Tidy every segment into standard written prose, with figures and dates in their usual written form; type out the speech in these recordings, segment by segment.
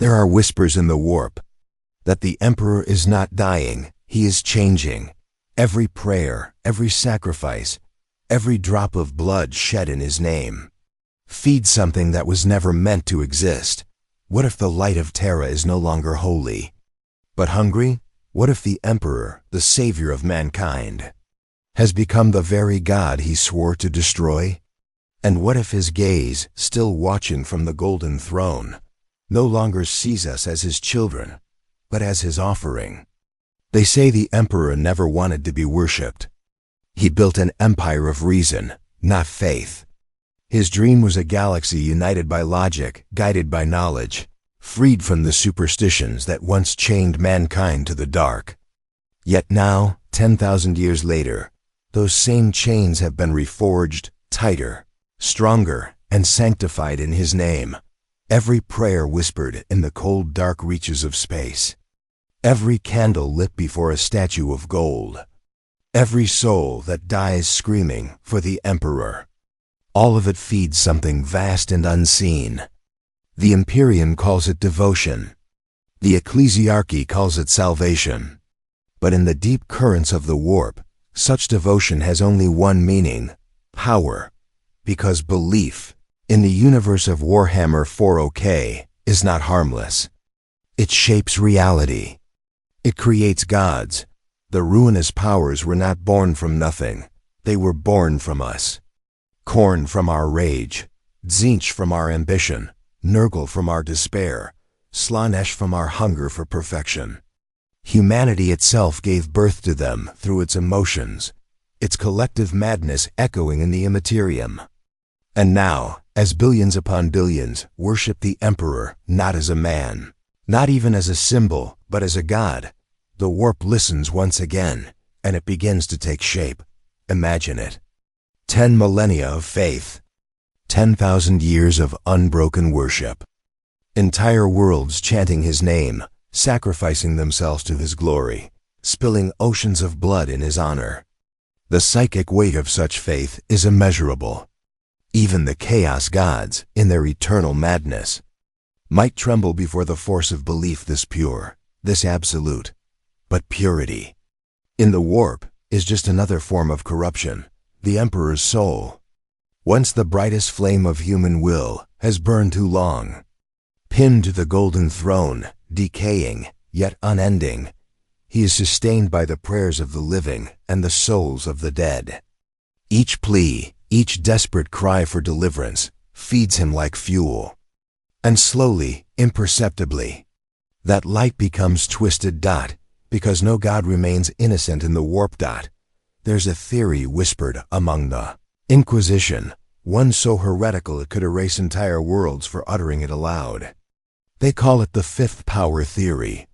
There are whispers in the warp that the Emperor is not dying, he is changing. Every prayer, every sacrifice, every drop of blood shed in his name feeds something that was never meant to exist. What if the light of Terra is no longer holy, but hungry? What if the Emperor, the savior of mankind, has become the very God he swore to destroy? And what if his gaze, still watching from the golden throne, no longer sees us as his children, but as his offering? They say the Emperor never wanted to be worshipped. He built an empire of reason, not faith. His dream was a galaxy united by logic, guided by knowledge, freed from the superstitions that once chained mankind to the dark. Yet now, 10,000 years later, those same chains have been reforged, tighter, stronger, and sanctified in his name. Every prayer whispered in the cold, dark reaches of space. Every candle lit before a statue of gold. Every soul that dies screaming for the Emperor. All of it feeds something vast and unseen. The Imperium calls it devotion. The ecclesiarchy calls it salvation. But in the deep currents of the warp, such devotion has only one meaning: power. Because belief in the universe of Warhammer 40K is not harmless. It shapes reality. It creates gods. The ruinous powers were not born from nothing. They were born from us. Khorne from our rage, Tzeentch from our ambition, Nurgle from our despair, Slaanesh from our hunger for perfection. Humanity itself gave birth to them through its emotions, its collective madness echoing in the immaterium. And now, as billions upon billions worship the Emperor not as a man, not even as a symbol, but as a god, the warp listens once again, and it begins to take shape. Imagine it. 10 millennia of faith. 10,000 years of unbroken worship. Entire worlds chanting his name, sacrificing themselves to his glory, spilling oceans of blood in his honor. The psychic weight of such faith is immeasurable. Even the chaos gods, in their eternal madness, might tremble before the force of belief this pure, this absolute. But purity, in the warp, is just another form of corruption. The Emperor's soul, once the brightest flame of human will, has burned too long. Pinned to the golden throne, decaying, yet unending, he is sustained by the prayers of the living and the souls of the dead. Each plea, each desperate cry for deliverance, feeds him like fuel. And slowly, imperceptibly, that light becomes twisted dot, because no god remains innocent in the warp dot. There's a theory whispered among the Inquisition, one so heretical it could erase entire worlds for uttering it aloud. They call it the fifth power theory.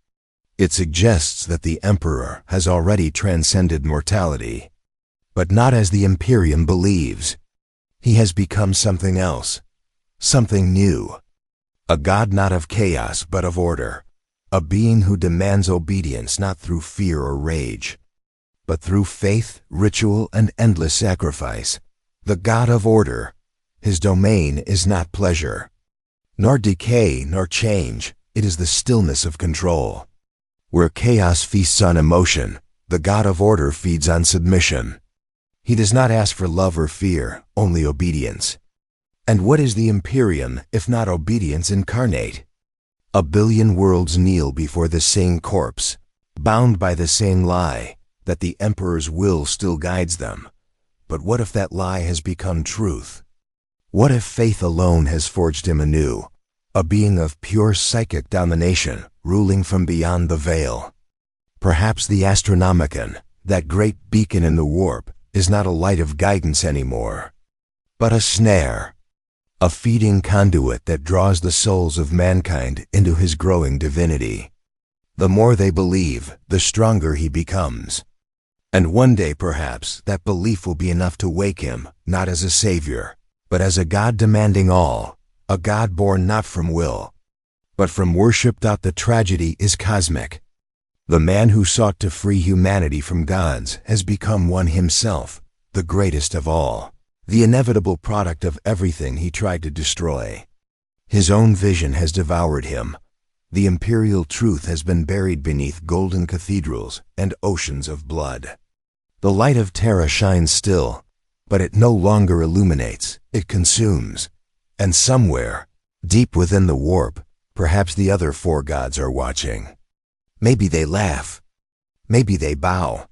It suggests that the Emperor has already transcended mortality, but not as the Imperium believes. He has become something else, something new. A god not of chaos but of order, a being who demands obedience not through fear or rage, but through faith, ritual, and endless sacrifice. The God of order. His domain is not pleasure, nor decay, nor change. It is the stillness of control. Where chaos feasts on emotion, the God of order feeds on submission. He does not ask for love or fear, only obedience. And what is the Imperium if not obedience incarnate? A billion worlds kneel before the same corpse, bound by the same lie, that the Emperor's will still guides them. But what if that lie has become truth? What if faith alone has forged him anew, a being of pure psychic domination, ruling from beyond the veil? Perhaps the Astronomicon, that great beacon in the warp, is not a light of guidance anymore, but a snare, a feeding conduit that draws the souls of mankind into his growing divinity. The more they believe, the stronger he becomes. And one day, perhaps, that belief will be enough to wake him, not as a savior, but as a God demanding all, a God born not from will, but from worship. The tragedy is cosmic. The man who sought to free humanity from gods has become one himself, the greatest of all, the inevitable product of everything he tried to destroy. His own vision has devoured him, The imperial truth has been buried beneath golden cathedrals and oceans of blood. The light of Terra shines still, but it no longer illuminates, it consumes. And somewhere, deep within the warp, perhaps the other four gods are watching. Maybe they laugh. Maybe they bow.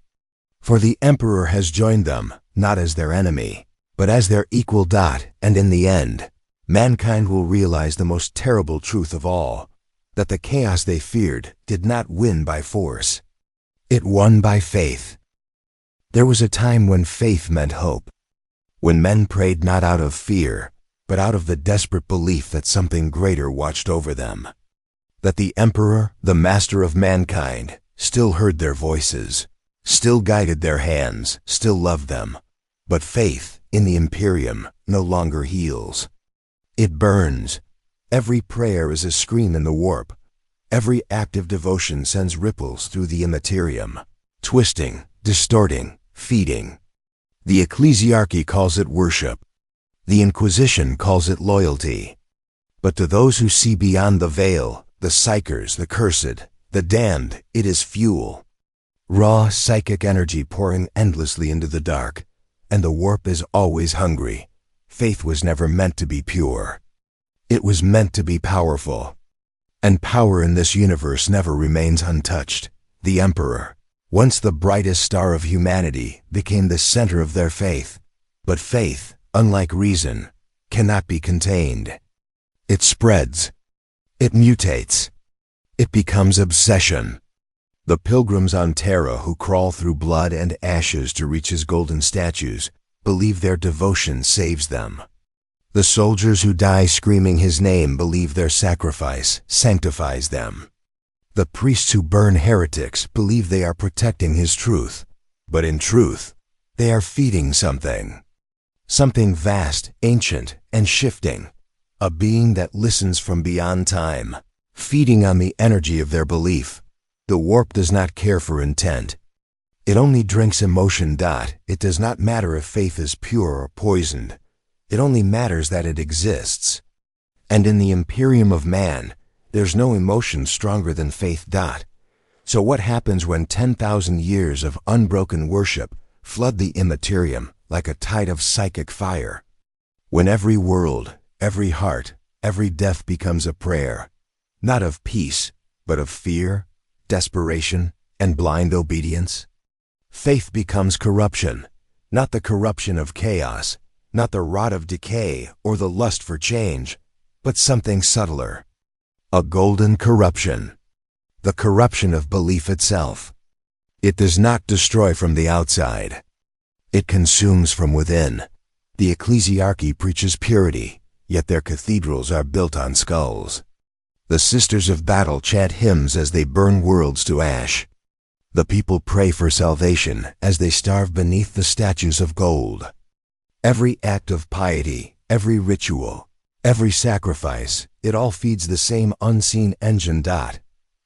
For the Emperor has joined them, not as their enemy, but as their equal dot, and in the end, mankind will realize the most terrible truth of all, that the chaos they feared did not win by force. It won by faith. There was a time when faith meant hope, when men prayed not out of fear, but out of the desperate belief that something greater watched over them, that the Emperor, the master of mankind, still heard their voices, still guided their hands, still loved them. But faith in the Imperium no longer heals. It burns. Every prayer is a scream in the warp. Every act of devotion sends ripples through the immaterium, twisting, distorting, feeding. The ecclesiarchy calls it worship. The Inquisition calls it loyalty. But to those who see beyond the veil, the psychers, the cursed, the damned, it is fuel. Raw psychic energy pouring endlessly into the dark, and the warp is always hungry. Faith was never meant to be pure. It was meant to be powerful. And power in this universe never remains untouched. The Emperor, once the brightest star of humanity, became the center of their faith. But faith, unlike reason, cannot be contained. It spreads. It mutates. It becomes obsession. The pilgrims on Terra who crawl through blood and ashes to reach his golden statues believe their devotion saves them. The soldiers who die screaming his name believe their sacrifice sanctifies them. The priests who burn heretics believe they are protecting his truth. But in truth, they are feeding something. Something vast, ancient, and shifting. A being that listens from beyond time, feeding on the energy of their belief. The warp does not care for intent. It only drinks emotion. It does not matter if faith is pure or poisoned. It only matters that it exists. And in the Imperium of man, there's no emotion stronger than faith. So what happens when 10,000 years of unbroken worship flood the immaterium like a tide of psychic fire? When every world, every heart, every death becomes a prayer, not of peace, but of fear, desperation, and blind obedience. Faith becomes corruption, not the corruption of chaos, not the rot of decay or the lust for change, but something subtler. A golden corruption. The corruption of belief itself. It does not destroy from the outside. It consumes from within. The ecclesiarchy preaches purity, yet their cathedrals are built on skulls. The sisters of battle chant hymns as they burn worlds to ash. The people pray for salvation as they starve beneath the statues of gold. Every act of piety, every ritual, every sacrifice, it all feeds the same unseen engine.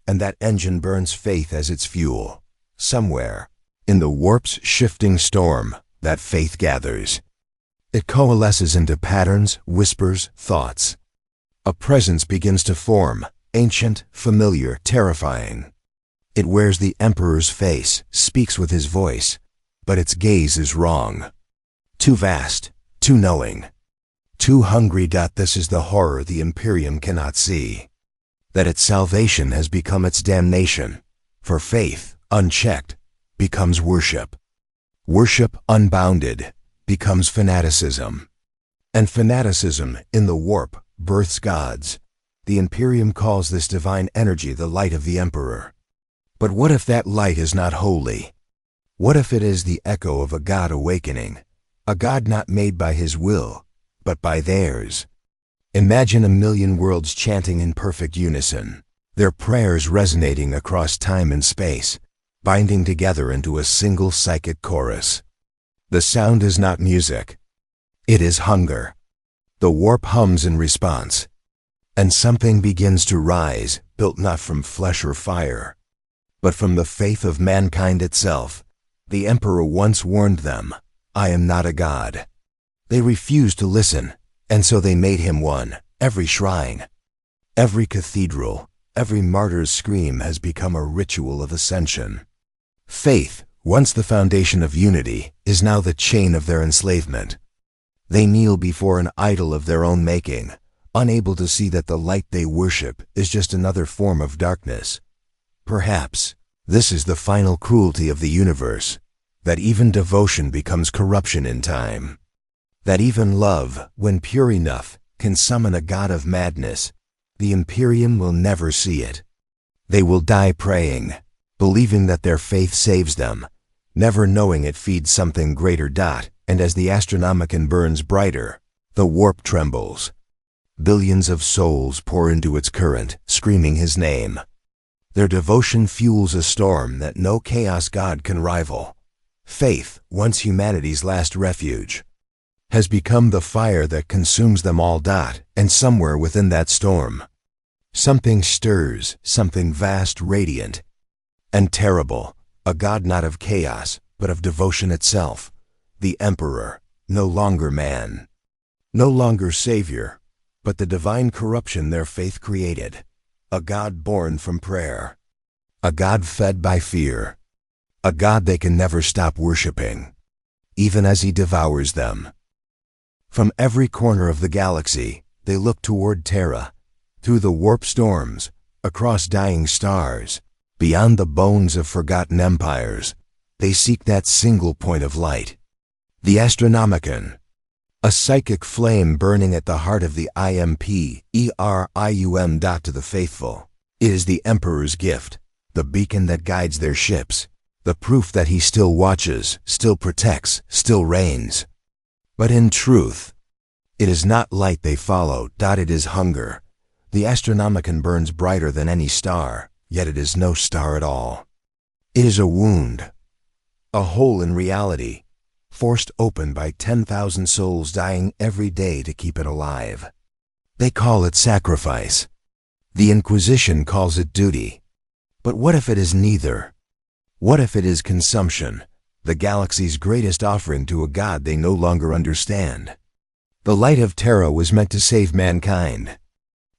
And that engine burns faith as its fuel. Somewhere, in the warp's shifting storm, that faith gathers. It coalesces into patterns, whispers, thoughts. A presence begins to form, ancient, familiar, terrifying. It wears the Emperor's face, speaks with his voice, but its gaze is wrong. Too vast, too knowing, too hungry. This is the horror the Imperium cannot see. That its salvation has become its damnation, for faith, unchecked, becomes worship. Worship unbounded becomes fanaticism. And fanaticism, in the warp, births gods. The Imperium calls this divine energy the light of the Emperor. But what if that light is not holy? What if it is the echo of a god awakening, a god not made by his will, but by theirs? Imagine 1,000,000 worlds chanting in perfect unison, their prayers resonating across time and space, binding together into a single psychic chorus. The sound is not music. It is hunger. The warp hums in response, and something begins to rise, built not from flesh or fire, but from the faith of mankind itself. The Emperor once warned them, "I am not a god." They refused to listen, and so they made him one. Every shrine, every cathedral, every martyr's scream has become a ritual of ascension. Faith, once the foundation of unity, is now the chain of their enslavement. They kneel before an idol of their own making, unable to see that the light they worship is just another form of darkness. Perhaps this is the final cruelty of the universe, that even devotion becomes corruption in time. That even love, when pure enough, can summon a god of madness. The Imperium will never see it. They will die praying, believing that their faith saves them, never knowing it feeds something greater. And as the Astronomicon burns brighter, the warp trembles. Billions of souls pour into its current, screaming his name. Their devotion fuels a storm that no chaos god can rival. Faith, once humanity's last refuge, has become the fire that consumes them all. And somewhere within that storm, something stirs, something vast, radiant, and terrible, a god not of chaos, but of devotion itself. The Emperor, no longer man, no longer savior, but the divine corruption their faith created. A god born from prayer, a god fed by fear, a god they can never stop worshiping, even as he devours them. From every corner of the galaxy, they look toward Terra, through the warp storms, across dying stars, beyond the bones of forgotten empires. They seek that single point of light. The Astronomicon, a psychic flame burning at the heart of the Imperium. To the faithful, it is the Emperor's gift, the beacon that guides their ships, the proof that he still watches, still protects, still reigns. But in truth, it is not light they follow. It is hunger. The Astronomicon burns brighter than any star, yet it is no star at all. It is a wound, a hole in reality, forced open by 10,000 souls dying every day to keep it alive. They call it sacrifice. The Inquisition calls it duty. But what if it is neither? What if it is consumption, the galaxy's greatest offering to a god they no longer understand? The light of Terra was meant to save mankind.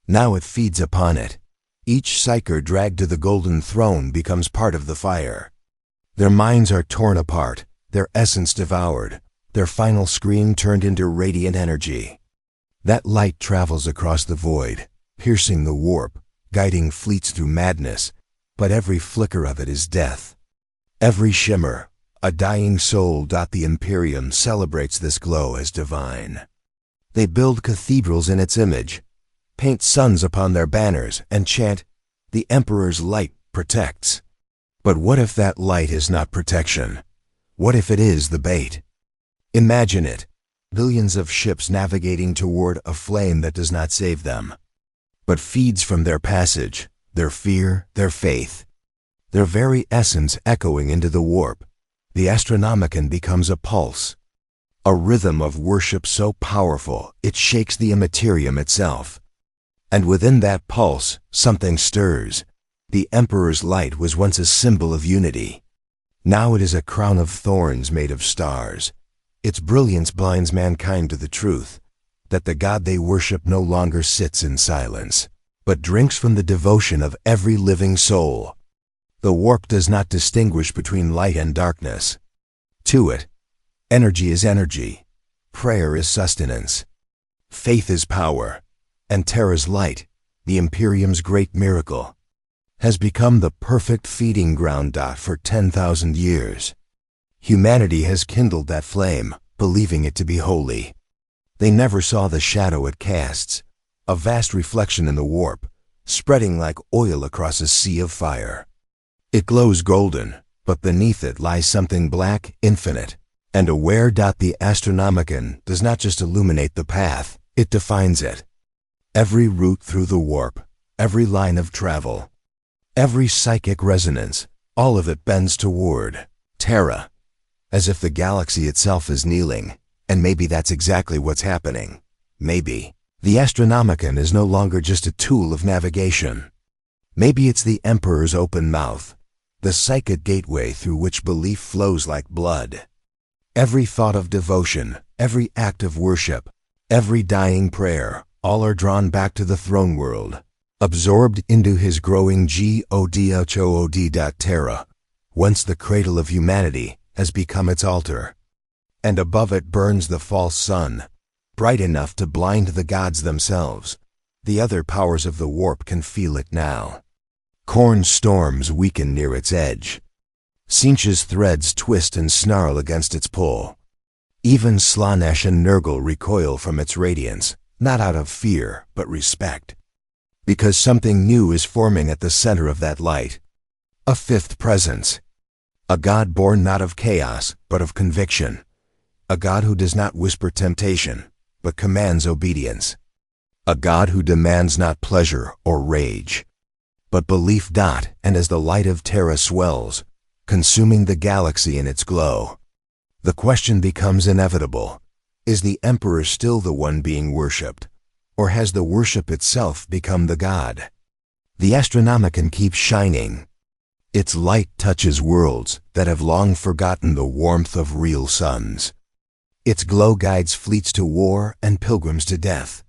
Now it feeds upon it. Each psyker dragged to the golden throne becomes part of the fire. Their minds are torn apart, their essence devoured, their final scream turned into radiant energy. That light travels across the void, piercing the warp, guiding fleets through madness, but every flicker of it is death. Every shimmer, a dying soul. The Imperium celebrates this glow as divine. They build cathedrals in its image, paint suns upon their banners, and chant, "The Emperor's light protects." But what if that light is not protection? What if it is the bait? Imagine it, billions of ships navigating toward a flame that does not save them, but feeds from their passage, their fear, their faith, their very essence echoing into the warp. The Astronomicon becomes a pulse, a rhythm of worship so powerful it shakes the Imperium itself. And within that pulse, something stirs. The Emperor's light was once a symbol of unity. Now it is a crown of thorns made of stars. Its brilliance blinds mankind to the truth, that the God they worship no longer sits in silence, but drinks from the devotion of every living soul. The warp does not distinguish between light and darkness. To it, energy is energy, prayer is sustenance, faith is power, and Terra's light, the Imperium's great miracle, has become the perfect feeding ground. For 10,000 years, humanity has kindled that flame, believing it to be holy. They never saw the shadow it casts, a vast reflection in the warp, spreading like oil across a sea of fire. It glows golden, but beneath it lies something black, infinite, and aware. The Astronomicon does not just illuminate the path, it defines it. Every route through the warp, every line of travel, every psychic resonance, all of it bends toward Terra, as if the galaxy itself is kneeling. And maybe that's exactly what's happening. Maybe the Astronomicon is no longer just a tool of navigation. Maybe it's the Emperor's open mouth, the psychic gateway through which belief flows like blood. Every thought of devotion, every act of worship, every dying prayer, all are drawn back to the throne world, absorbed into his growing Terra, whence the cradle of humanity has become its altar. And above it burns the false sun, bright enough to blind the gods themselves. The other powers of the warp can feel it now. Corn storms weaken near its edge. Sinch's threads twist and snarl against its pull. Even Slanesh and Nurgle recoil from its radiance, not out of fear, but respect. Because something new is forming at the center of that light. A fifth presence. A god born not of chaos, but of conviction. A god who does not whisper temptation, but commands obedience. A god who demands not pleasure or rage, but belief. And as the light of Terra swells, consuming the galaxy in its glow, the question becomes inevitable. Is the Emperor still the one being worshipped, or has the worship itself become the god? The Astronomicon keeps shining. Its light touches worlds that have long forgotten the warmth of real suns. Its glow guides fleets to war and pilgrims to death.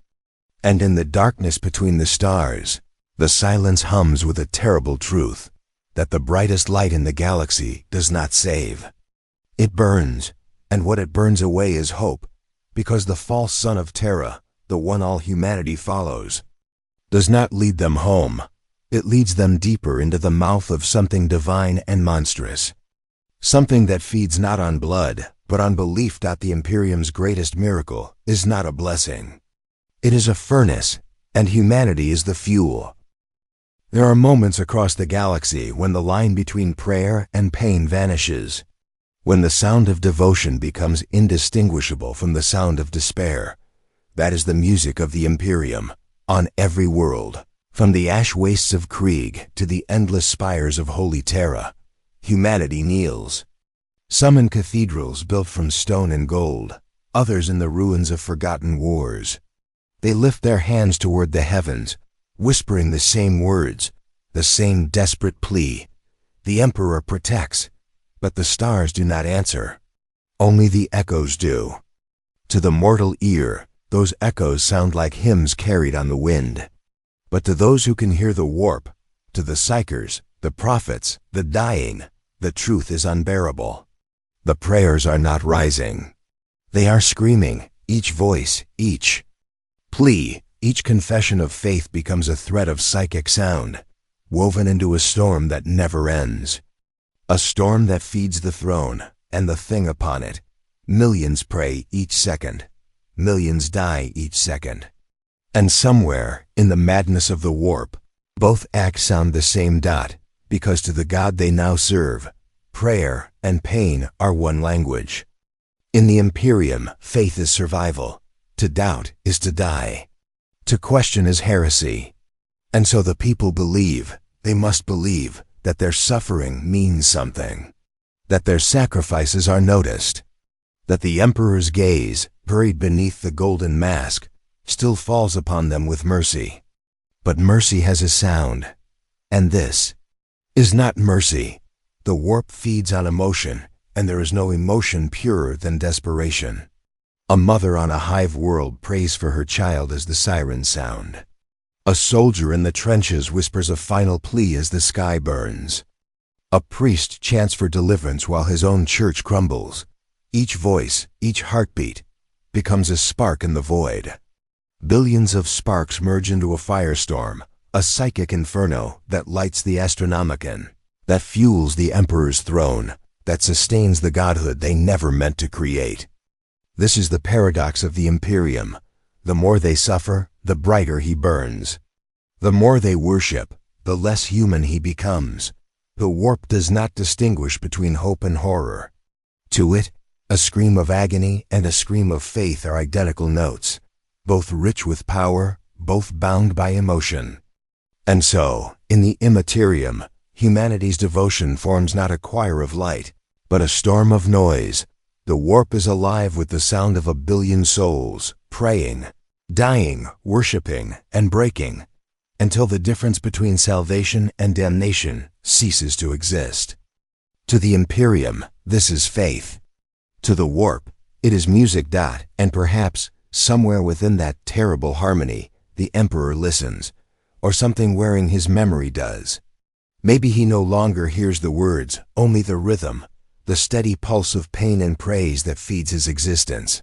And in the darkness between the stars, the silence hums with a terrible truth, that the brightest light in the galaxy does not save. It burns, and what it burns away is hope, because the false son of Terra, the one all humanity follows, does not lead them home. It leads them deeper into the mouth of something divine and monstrous. Something that feeds not on blood, but on belief. The Imperium's greatest miracle is not a blessing. It is a furnace, and humanity is the fuel. There are moments across the galaxy when the line between prayer and pain vanishes, when the sound of devotion becomes indistinguishable from the sound of despair. That is the music of the Imperium, on every world. From the ash wastes of Krieg to the endless spires of holy Terra, humanity kneels. Some in cathedrals built from stone and gold, others in the ruins of forgotten wars. They lift their hands toward the heavens, whispering the same words, the same desperate plea. The Emperor protects, but the stars do not answer. Only the echoes do. To the mortal ear, those echoes sound like hymns carried on the wind. But to those who can hear the warp, to the psychers, the prophets, the dying, the truth is unbearable. The prayers are not rising. They are screaming, each voice, each plea, each confession of faith becomes a thread of psychic sound, woven into a storm that never ends. A storm that feeds the throne and the thing upon it. Millions pray each second. Millions die each second. And somewhere, in the madness of the warp, both acts sound the same. Because to the God they now serve, prayer and pain are one language. In the Imperium, faith is survival. To doubt is to die. To question is heresy. And so the people believe, they must believe, that their suffering means something. That their sacrifices are noticed. That the Emperor's gaze, buried beneath the golden mask, still falls upon them with mercy. But mercy has a sound. And this is not mercy. The warp feeds on emotion, and there is no emotion purer than desperation. A mother on a hive world prays for her child as the sirens sound. A soldier in the trenches whispers a final plea as the sky burns. A priest chants for deliverance while his own church crumbles. Each voice, each heartbeat, becomes a spark in the void. Billions of sparks merge into a firestorm, a psychic inferno that lights the Astronomicon, that fuels the Emperor's throne, that sustains the godhood they never meant to create. This is the paradox of the Imperium. The more they suffer, the brighter he burns. The more they worship, the less human he becomes. The warp does not distinguish between hope and horror. To it, a scream of agony and a scream of faith are identical notes, both rich with power, both bound by emotion. And so, in the immaterium, humanity's devotion forms not a choir of light, but a storm of noise. The warp is alive with the sound of a billion souls, praying, dying, worshiping, and breaking, until the difference between salvation and damnation ceases to exist. To the Imperium, this is faith. To the warp, it is music. And perhaps, somewhere within that terrible harmony, the Emperor listens, or something wearing his memory does. Maybe he no longer hears the words, only the rhythm, the steady pulse of pain and praise that feeds his existence.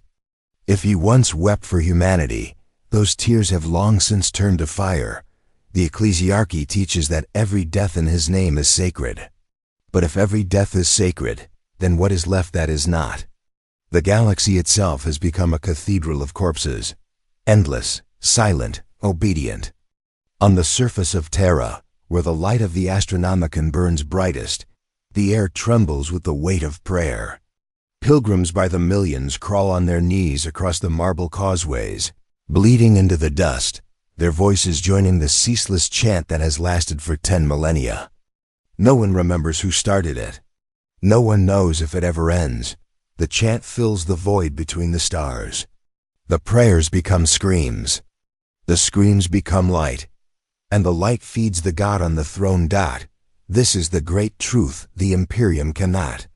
If he once wept for humanity, those tears have long since turned to fire. The Ecclesiarchy teaches that every death in his name is sacred. But if every death is sacred, then what is left that is not? The galaxy itself has become a cathedral of corpses, endless, silent, obedient. On the surface of Terra, where the light of the Astronomicon burns brightest, the air trembles with the weight of prayer. Pilgrims by the millions crawl on their knees across the marble causeways, bleeding into the dust, their voices joining the ceaseless chant that has lasted for 10 millennia. No one remembers who started it. No one knows if it ever ends. The chant fills the void between the stars. The prayers become screams. The screams become light. And the light feeds the God on the throne. This is the great truth the Imperium cannot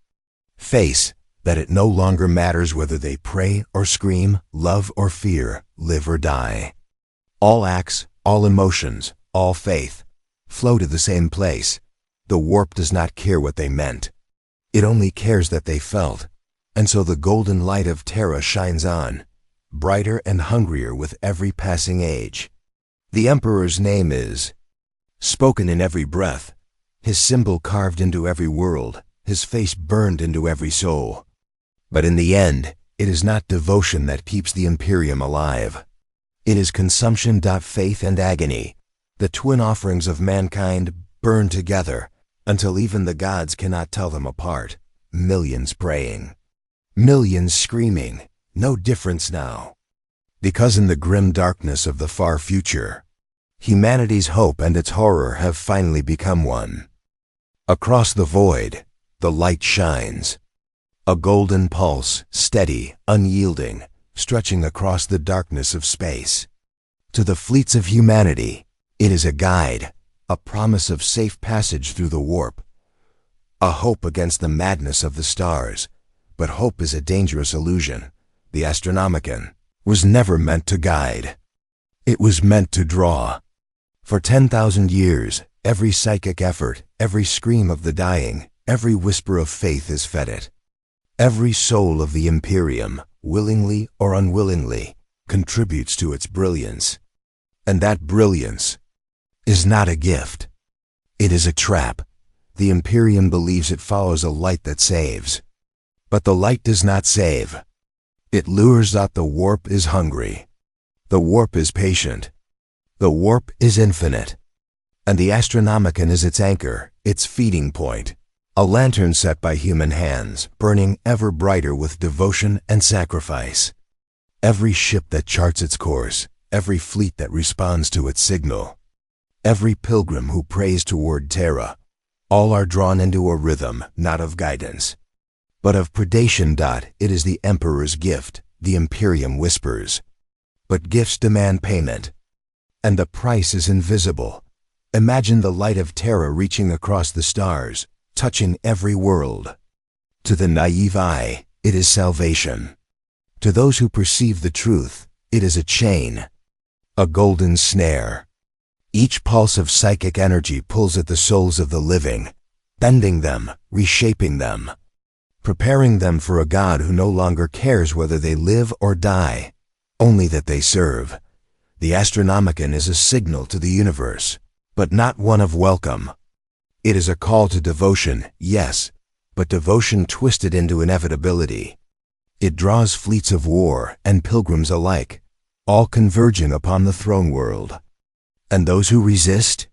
face, that it no longer matters whether they pray or scream, love or fear, live or die. All acts, all emotions, all faith flow to the same place. The warp does not care what they meant. It only cares that they felt. And so the golden light of Terra shines on, brighter and hungrier with every passing age. The Emperor's name is spoken in every breath, his symbol carved into every world, his face burned into every soul. But in the end, it is not devotion that keeps the Imperium alive. It is consumption. Faith and agony, the twin offerings of mankind, burn together until even the gods cannot tell them apart. Millions praying, millions screaming, no difference now. Because in the grim darkness of the far future, humanity's hope and its horror have finally become one. Across the void, the light shines. A golden pulse, steady, unyielding, stretching across the darkness of space. To the fleets of humanity, it is a guide, a promise of safe passage through the warp, a hope against the madness of the stars. But hope is a dangerous illusion. The Astronomicon was never meant to guide. It was meant to draw. For 10,000 years, every psychic effort, every scream of the dying, every whisper of faith is fed it. Every soul of the Imperium, willingly or unwillingly, contributes to its brilliance. And that brilliance is not a gift. It is a trap. The Imperium believes it follows a light that saves. But the light does not save. It lures out. The warp is hungry. The warp is patient. The warp is infinite. And the Astronomicon is its anchor, its feeding point. A lantern set by human hands, burning ever brighter with devotion and sacrifice. Every ship that charts its course, every fleet that responds to its signal, every pilgrim who prays toward Terra, all are drawn into a rhythm, not of guidance, but of predation. It is the Emperor's gift, the Imperium whispers. But gifts demand payment, and the price is invisible. Imagine the light of Terra reaching across the stars, touching every world. To the naive eye, it is salvation. To those who perceive the truth, it is a chain, a golden snare. Each pulse of psychic energy pulls at the souls of the living, bending them, reshaping them, preparing them for a God who no longer cares whether they live or die, only that they serve. The Astronomicon is a signal to the universe, but not one of welcome. It is a call to devotion, yes, but devotion twisted into inevitability. It draws fleets of war and pilgrims alike, all converging upon the throne world. And those who resist?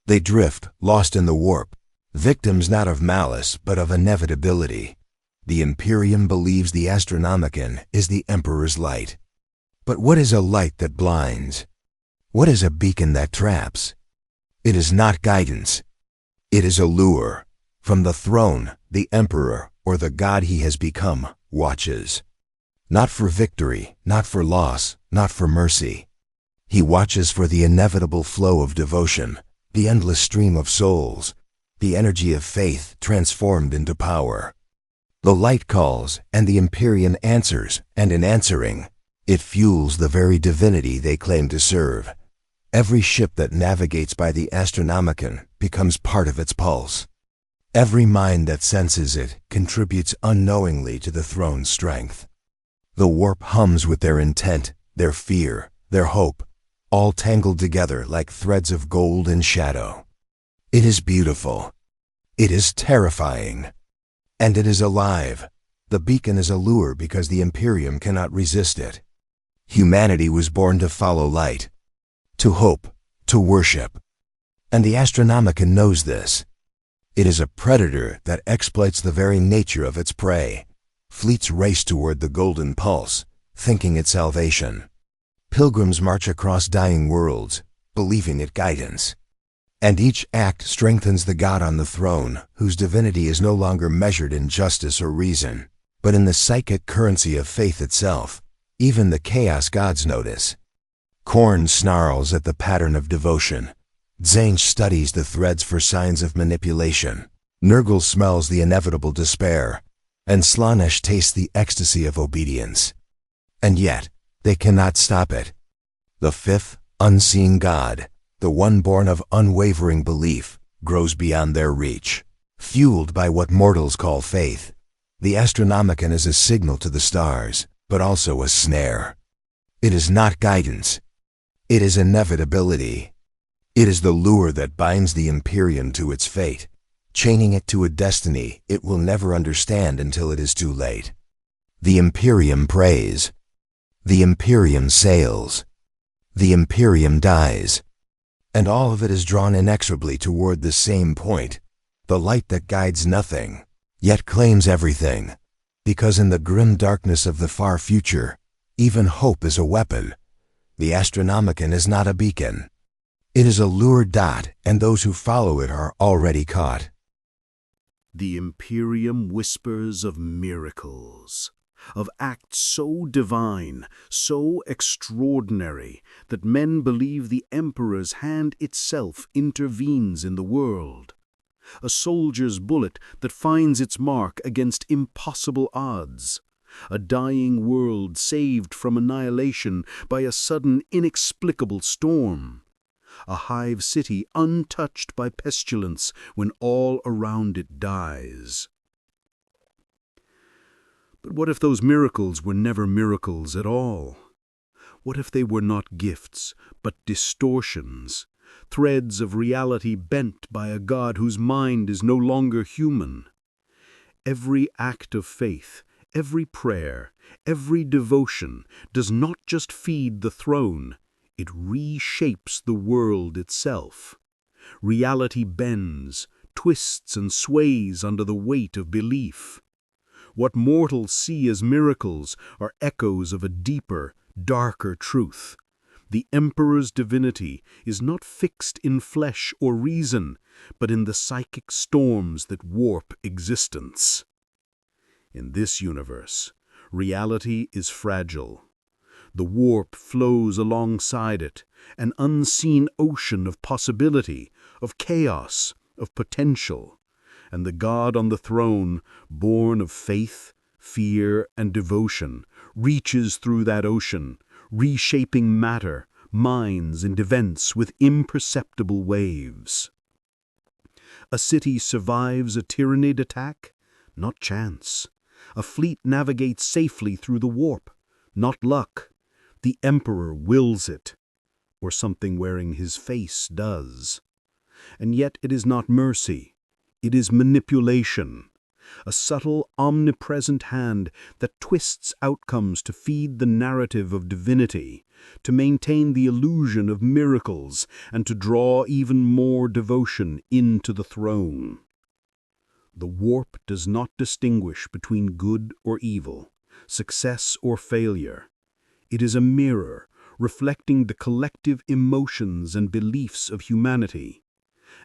They drift, lost in the warp, victims not of malice but of inevitability. The Imperium believes the Astronomicon is the Emperor's light. But what is a light that blinds? What is a beacon that traps? It is not guidance. It is a lure. From the throne, the Emperor, or the God he has become, watches. Not for victory, not for loss, not for mercy. He watches for the inevitable flow of devotion, the endless stream of souls, the energy of faith transformed into power. The light calls, and the Imperium answers, and in answering, it fuels the very divinity they claim to serve. Every ship that navigates by the Astronomicon becomes part of its pulse. Every mind that senses it contributes unknowingly to the throne's strength. The warp hums with their intent, their fear, their hope, all tangled together like threads of gold and shadow. It is beautiful. It is terrifying. And it is alive. The beacon is a lure because the Imperium cannot resist it. Humanity was born to follow light, to hope, to worship. And the Astronomicon knows this. It is a predator that exploits the very nature of its prey. Fleets race toward the golden pulse, thinking it salvation. Pilgrims march across dying worlds, believing it guidance. And each act strengthens the God on the throne, whose divinity is no longer measured in justice or reason, but in the psychic currency of faith itself. Even the chaos gods notice. Korn snarls at the pattern of devotion. Zange studies the threads for signs of manipulation. Nurgle smells the inevitable despair, and Slaanesh tastes the ecstasy of obedience. And yet, they cannot stop it. The fifth, unseen God, the one born of unwavering belief, grows beyond their reach. Fueled by what mortals call faith, the Astronomicon is a signal to the stars, but also a snare. It is not guidance. It is inevitability. It is the lure that binds the Imperium to its fate, chaining it to a destiny it will never understand until it is too late. The Imperium prays. The Imperium sails. The Imperium dies. And all of it is drawn inexorably toward the same point, the light that guides nothing, yet claims everything. Because in the grim darkness of the far future, even hope is a weapon. The Astronomicon is not a beacon. It is a lured dot, and those who follow it are already caught. The Imperium whispers of miracles, of acts so divine, so extraordinary, that men believe the Emperor's hand itself intervenes in the world. A soldier's bullet that finds its mark against impossible odds. A dying world saved from annihilation by a sudden inexplicable storm. A hive city untouched by pestilence when all around it dies. But what if those miracles were never miracles at all? What if they were not gifts, but distortions, threads of reality bent by a God whose mind is no longer human? Every act of faith, every prayer, every devotion does not just feed the throne, it reshapes the world itself. Reality bends, twists and sways under the weight of belief. What mortals see as miracles are echoes of a deeper, darker truth. The Emperor's divinity is not fixed in flesh or reason, but in the psychic storms that warp existence. In this universe, reality is fragile. The warp flows alongside it, an unseen ocean of possibility, of chaos, of potential. And the God on the throne, born of faith, fear, and devotion, reaches through that ocean, reshaping matter, minds, and events with imperceptible waves. A city survives a tyrannid attack, not chance. A fleet navigates safely through the warp, not luck. The Emperor wills it, or something wearing his face does. And yet it is not mercy, it is manipulation. A subtle, omnipresent hand that twists outcomes to feed the narrative of divinity, to maintain the illusion of miracles, and to draw even more devotion into the throne. The warp does not distinguish between good or evil, success or failure. It is a mirror, reflecting the collective emotions and beliefs of humanity.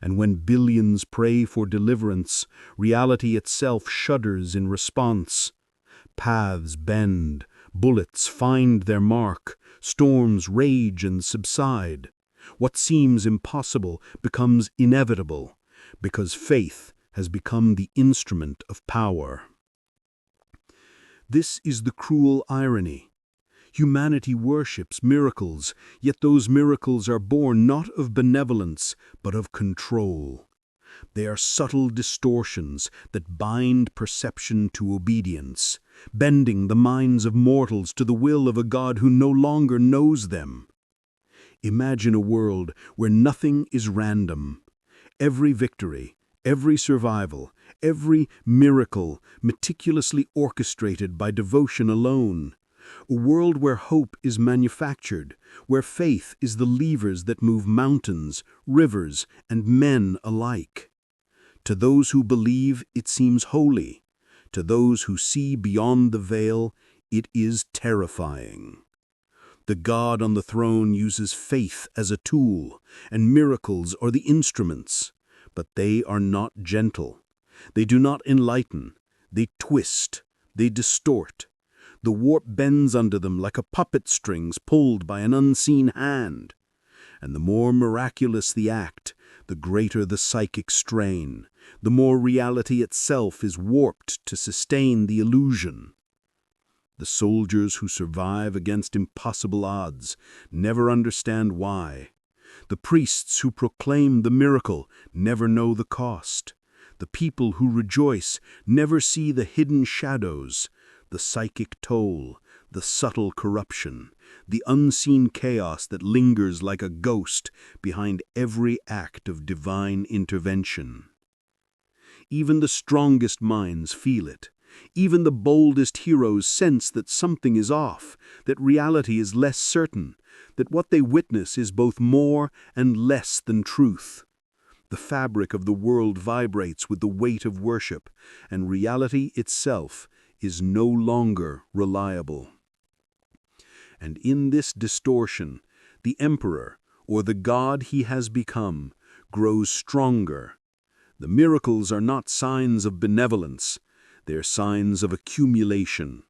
And when billions pray for deliverance, reality itself shudders in response. Paths bend, bullets find their mark, storms rage and subside. What seems impossible becomes inevitable, because faith has become the instrument of power. This is the cruel irony. Humanity worships miracles, yet those miracles are born not of benevolence, but of control. They are subtle distortions that bind perception to obedience, bending the minds of mortals to the will of a God who no longer knows them. Imagine a world where nothing is random. Every victory, every survival, every miracle meticulously orchestrated by devotion alone. A world where hope is manufactured, where faith is the levers that move mountains, rivers, and men alike. To those who believe, it seems holy. To those who see beyond the veil, it is terrifying. The God on the throne uses faith as a tool, and miracles are the instruments. But they are not gentle. They do not enlighten. They twist. They distort. The warp bends under them like a puppet strings pulled by an unseen hand. And the more miraculous the act, the greater the psychic strain, the more reality itself is warped to sustain the illusion. The soldiers who survive against impossible odds never understand why. The priests who proclaim the miracle never know the cost. The people who rejoice never see the hidden shadows, the psychic toll, the subtle corruption, the unseen chaos that lingers like a ghost behind every act of divine intervention. Even the strongest minds feel it. Even the boldest heroes sense that something is off, that reality is less certain, that what they witness is both more and less than truth. The fabric of the world vibrates with the weight of worship, and reality itself is no longer reliable. And in this distortion, the emperor, or the god he has become, grows stronger. The miracles are not signs of benevolence, they're signs of accumulation.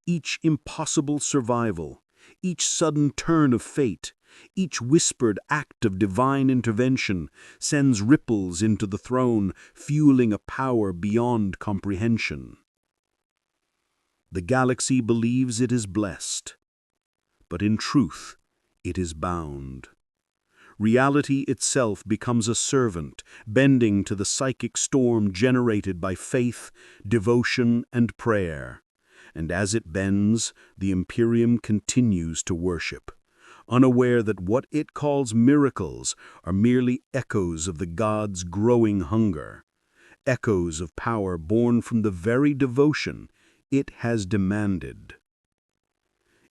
Each impossible survival, each sudden turn of fate, each whispered act of divine intervention sends ripples into the throne, fueling a power beyond comprehension. The galaxy believes it is blessed, but in truth, it is bound. Reality itself becomes a servant, bending to the psychic storm generated by faith, devotion, and prayer. And as it bends, the Imperium continues to worship, unaware that what it calls miracles are merely echoes of the gods' growing hunger, echoes of power born from the very devotion it has demanded.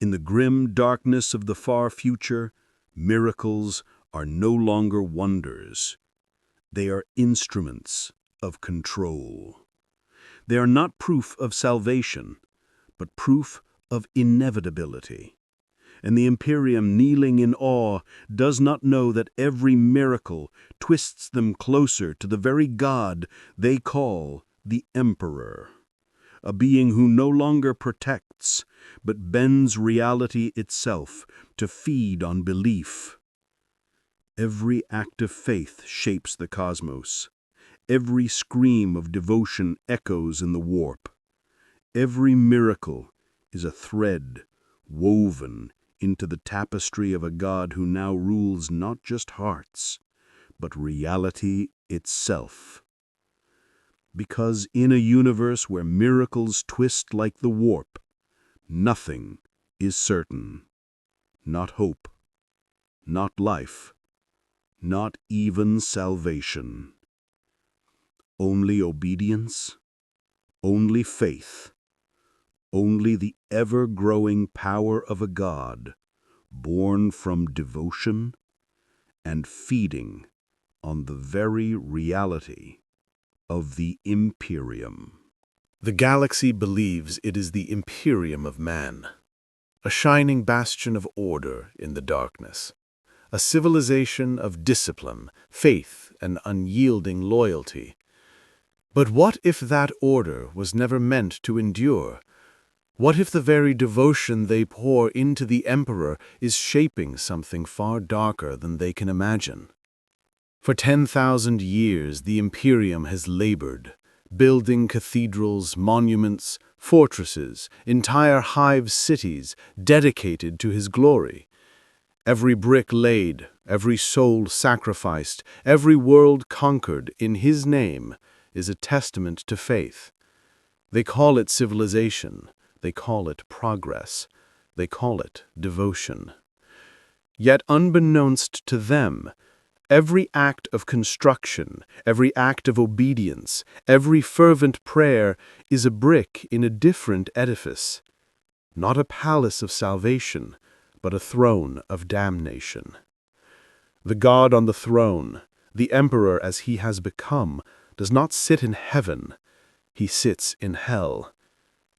In the grim darkness of the far future, miracles are no longer wonders. They are instruments of control. They are not proof of salvation, but proof of inevitability. And the Imperium, kneeling in awe, does not know that every miracle twists them closer to the very God they call the Emperor, a being who no longer protects, but bends reality itself to feed on belief. Every act of faith shapes the cosmos. Every scream of devotion echoes in the warp. Every miracle is a thread woven into the tapestry of a God who now rules not just hearts, but reality itself. Because in a universe where miracles twist like the warp, nothing is certain. Not hope, not life, not even salvation. Only obedience, only faith, only the ever-growing power of a God, born from devotion and feeding on the very reality of the Imperium. The galaxy believes it is the Imperium of man, a shining bastion of order in the darkness, a civilization of discipline, faith, and unyielding loyalty. But what if that order was never meant to endure? What if the very devotion they pour into the Emperor is shaping something far darker than they can imagine? For 10,000 years, the Imperium has labored, building cathedrals, monuments, fortresses, entire hive cities dedicated to his glory. Every brick laid, every soul sacrificed, every world conquered in his name is a testament to faith. They call it civilization, they call it progress, they call it devotion. Yet unbeknownst to them, every act of construction, every act of obedience, every fervent prayer is a brick in a different edifice. Not a palace of salvation, but a throne of damnation. The God on the throne, the emperor as he has become, does not sit in heaven, he sits in hell.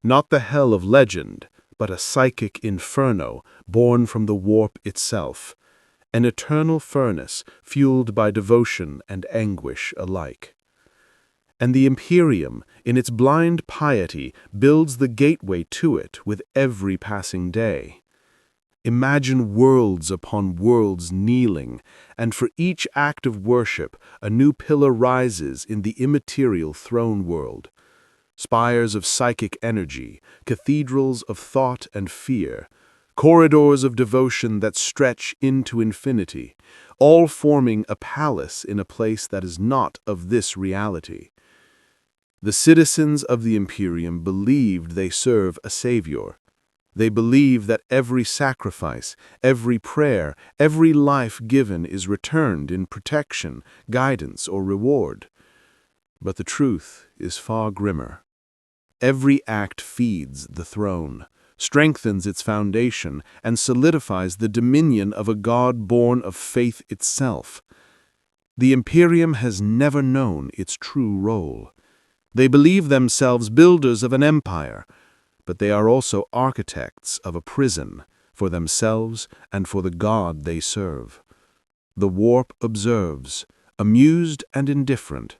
Not the hell of legend, but a psychic inferno born from the warp itself, an eternal furnace fueled by devotion and anguish alike. And the Imperium, in its blind piety, builds the gateway to it with every passing day. Imagine worlds upon worlds kneeling, and for each act of worship a new pillar rises in the immaterial throne world. Spires of psychic energy, cathedrals of thought and fear, corridors of devotion that stretch into infinity, all forming a palace in a place that is not of this reality. The citizens of the Imperium believed they serve a savior. They believe that every sacrifice, every prayer, every life given is returned in protection, guidance, or reward. But the truth is far grimmer. Every act feeds the throne, strengthens its foundation, and solidifies the dominion of a God born of faith itself. The Imperium has never known its true role. They believe themselves builders of an empire, but they are also architects of a prison for themselves and for the God they serve. The warp observes, amused and indifferent.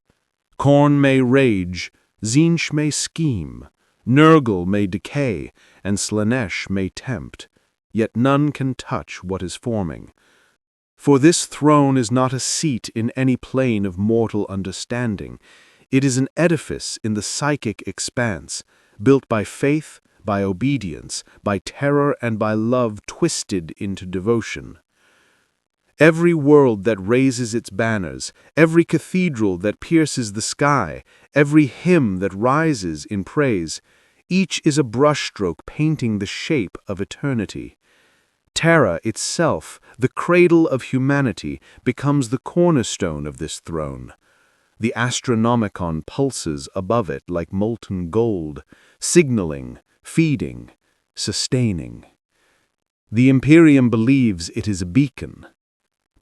Khorne may rage, Tzeentch may scheme, Nurgle may decay, and Slaanesh may tempt, yet none can touch what is forming. For this throne is not a seat in any plane of mortal understanding. It is an edifice in the psychic expanse, built by faith, by obedience, by terror, and by love twisted into devotion. Every world that raises its banners, every cathedral that pierces the sky, every hymn that rises in praise, each is a brushstroke painting the shape of eternity. Terra itself, the cradle of humanity, becomes the cornerstone of this throne. The Astronomicon pulses above it like molten gold, signaling, feeding, sustaining. The Imperium believes it is a beacon,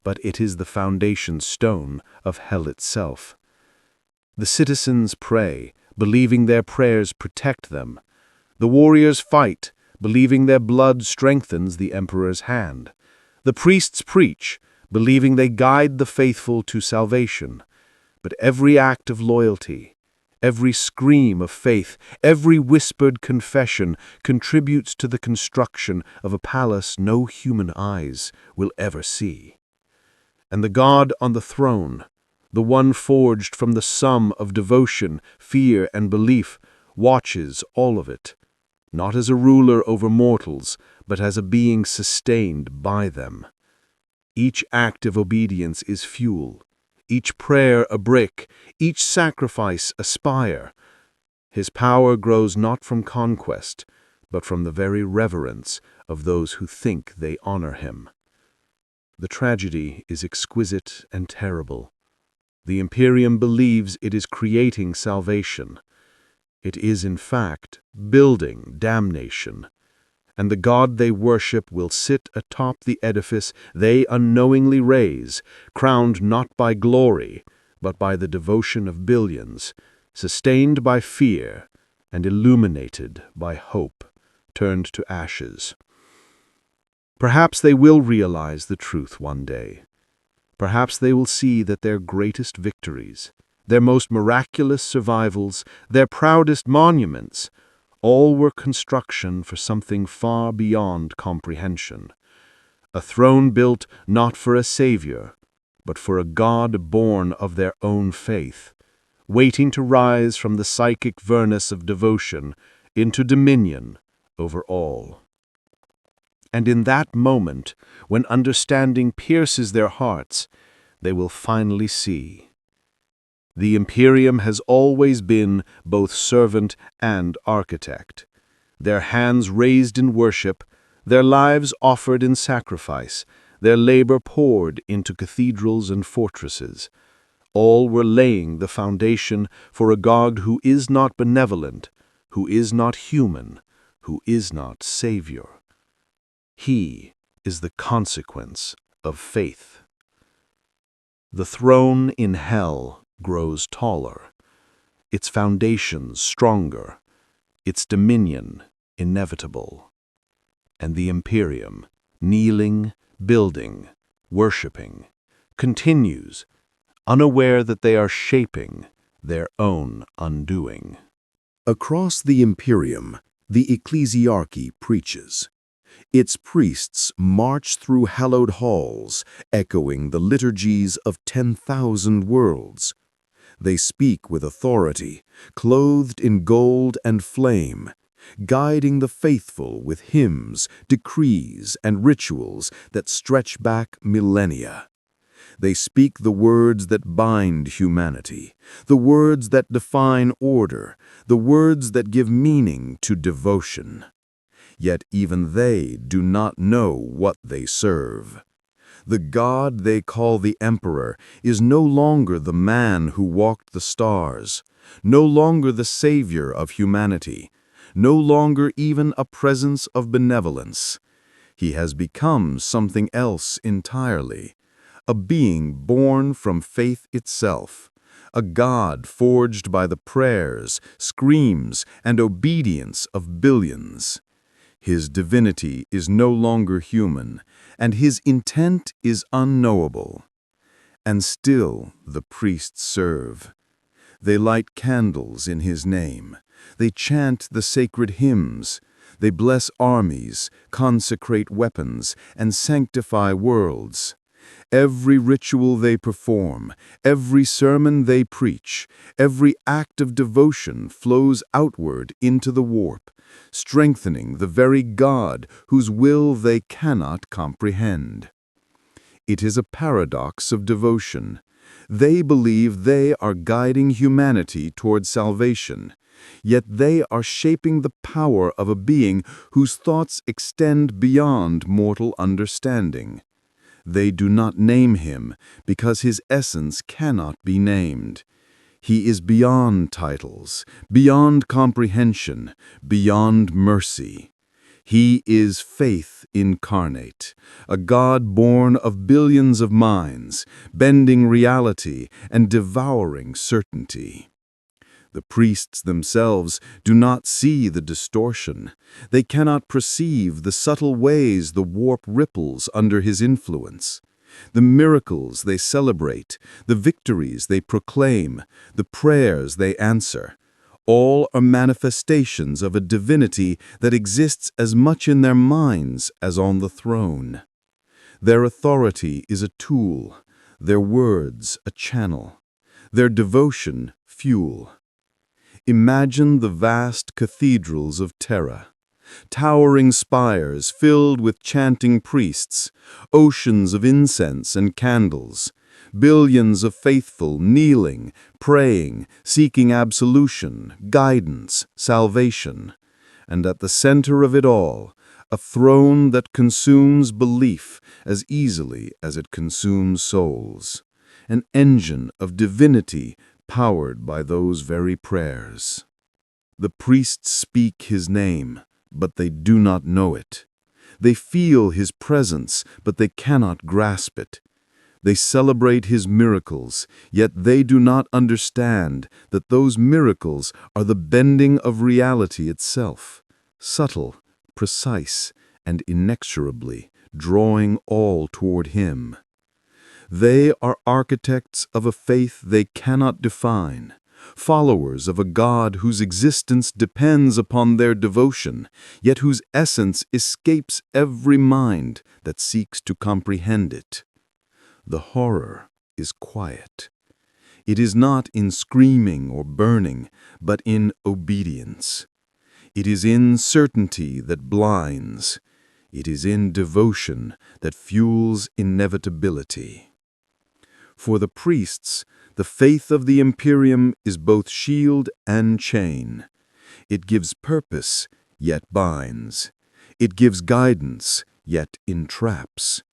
but it is the foundation stone of hell itself. The citizens pray, believing their prayers protect them. The warriors fight, believing their blood strengthens the emperor's hand. The priests preach, believing they guide the faithful to salvation. But every act of loyalty, every scream of faith, every whispered confession contributes to the construction of a palace no human eyes will ever see. And the God on the throne, the one forged from the sum of devotion, fear, and belief, watches all of it, not as a ruler over mortals, but as a being sustained by them. Each act of obedience is fuel, each prayer a brick, each sacrifice a spire. His power grows not from conquest, but from the very reverence of those who think they honor him. The tragedy is exquisite and terrible. The Imperium believes it is creating salvation. It is, in fact, building damnation. And the God they worship will sit atop the edifice they unknowingly raise, crowned not by glory, but by the devotion of billions, sustained by fear, and illuminated by hope, turned to ashes. Perhaps they will realize the truth one day. Perhaps they will see that their greatest victories, their most miraculous survivals, their proudest monuments, all were construction for something far beyond comprehension. A throne built not for a savior, but for a God born of their own faith, waiting to rise from the psychic furnace of devotion into dominion over all. And in that moment, when understanding pierces their hearts, they will finally see. The Imperium has always been both servant and architect, their hands raised in worship, their lives offered in sacrifice, their labor poured into cathedrals and fortresses. All were laying the foundation for a God who is not benevolent, who is not human, who is not Savior. He is the consequence of faith. The throne in hell grows taller, its foundations stronger, its dominion inevitable. And the Imperium, kneeling, building, worshipping, continues, unaware that they are shaping their own undoing. Across the Imperium, the ecclesiarchy preaches. Its priests march through hallowed halls, echoing the liturgies of 10,000 worlds. They speak with authority, clothed in gold and flame, guiding the faithful with hymns, decrees, and rituals that stretch back millennia. They speak the words that bind humanity, the words that define order, the words that give meaning to devotion. Yet even they do not know what they serve. The God they call the Emperor is no longer the man who walked the stars, no longer the savior of humanity, no longer even a presence of benevolence. He has become something else entirely, a being born from faith itself, a God forged by the prayers, screams, and obedience of billions. His divinity is no longer human, and his intent is unknowable. And still the priests serve. They light candles in his name. They chant the sacred hymns. They bless armies, consecrate weapons, and sanctify worlds. Every ritual they perform, every sermon they preach, every act of devotion flows outward into the warp, strengthening the very God whose will they cannot comprehend. It is a paradox of devotion. They believe they are guiding humanity toward salvation, yet they are shaping the power of a being whose thoughts extend beyond mortal understanding. They do not name him because his essence cannot be named. He is beyond titles, beyond comprehension, beyond mercy. He is faith incarnate, a God born of billions of minds, bending reality and devouring certainty. The priests themselves do not see the distortion. They cannot perceive the subtle ways the warp ripples under his influence. The miracles they celebrate, the victories they proclaim, the prayers they answer, all are manifestations of a divinity that exists as much in their minds as on the throne. Their authority is a tool, their words a channel, their devotion fuel. Imagine the vast cathedrals of Terra, towering spires filled with chanting priests, oceans of incense and candles, billions of faithful kneeling, praying, seeking absolution, guidance, salvation, and at the center of it all, a throne that consumes belief as easily as it consumes souls, an engine of divinity powered by those very prayers. The priests speak his name, but they do not know it. They feel his presence, but they cannot grasp it. They celebrate his miracles, yet they do not understand that those miracles are the bending of reality itself, subtle, precise, and inexorably drawing all toward him. They are architects of a faith they cannot define, followers of a God whose existence depends upon their devotion, yet whose essence escapes every mind that seeks to comprehend it. The horror is quiet. It is not in screaming or burning, but in obedience. It is in certainty that blinds. It is in devotion that fuels inevitability. For the priests, the faith of the Imperium is both shield and chain. It gives purpose, yet binds. It gives guidance, yet entraps.